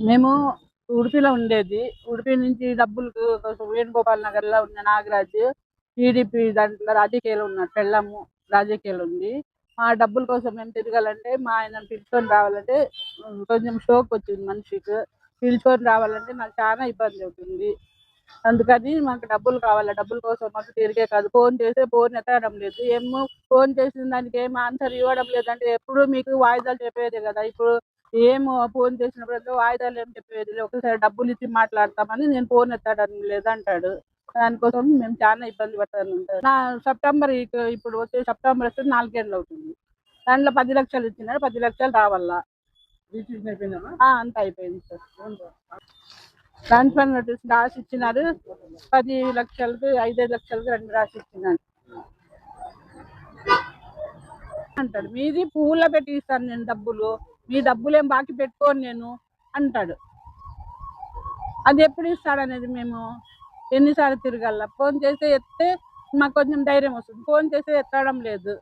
మేము ఉడిపిలో ఉండేది. ఉడిపి నుంచి డబ్బులు కోసం వేణుగోపాల్ నగర్‌లో ఉన్న నాగరాజు టీడీపీ దాంట్లో రాజకీయాల్లో ఉన్నాడు. పెళ్ళాము రాజకీయాల్లో ఉంది. ఆ డబ్బుల కోసం మేము తిరగాలంటే మా ఆయనను పిలుచుకొని రావాలంటే కొంచెం స్ట్రోక్ వచ్చింది మనిషికి. పిలుచుకొని రావాలంటే నాకు చాలా ఇబ్బంది అవుతుంది. అందుకని మాకు డబ్బులు కావాలి. డబ్బుల కోసం మాకు తిరిగే కాదు. ఫోన్ చేస్తే ఫోన్ ఎత్తడం లేదు. ఏమో ఫోన్ చేసిన దానికి ఏం ఆన్సర్ ఇవ్వడం లేదంటే ఎప్పుడు మీకు వాయిదాలు చెప్పేదే కదా! ఇప్పుడు ఏమో ఫోన్ చేసినప్పుడల్లా వాయిదాలు ఏం చెప్పేది లేదు. ఒకసారి డబ్బులు ఇచ్చి మాట్లాడతామని నేను ఫోన్ ఎత్తడం లేదంటాడు. దానికోసం మేము చాలా ఇబ్బంది పడతాను. సెప్టెంబర్ ఇప్పుడు వచ్చే సెప్టెంబర్ వస్తే 4 ఏళ్ళు అవుతుంది. దాంట్లో 10,00,000 ఇచ్చినాడు. 10,00,000 రావాలా. అంతా అయిపోయింది సార్. ట్రాన్స్ఫర్ నోటీస్ రాసి ఇచ్చినారు. 10,00,000కి 5,5 లక్షలకి 2 రాసి ఇచ్చినాడు అంటాడు. మీది పువ్వుల్లో పెట్టి ఇస్తాను నేను డబ్బులు. మీ డబ్బులేం బాకీ పెట్టుకోను నేను అంటాడు. అది ఎప్పుడు ఇస్తాడనేది మేము ఎన్నిసార్లు తిరగాల. ఫోన్ చేస్తే ఎత్తే మాకు కొంచెం ధైర్యం వస్తుంది. ఫోన్ చేస్తే ఎత్తడం లేదు.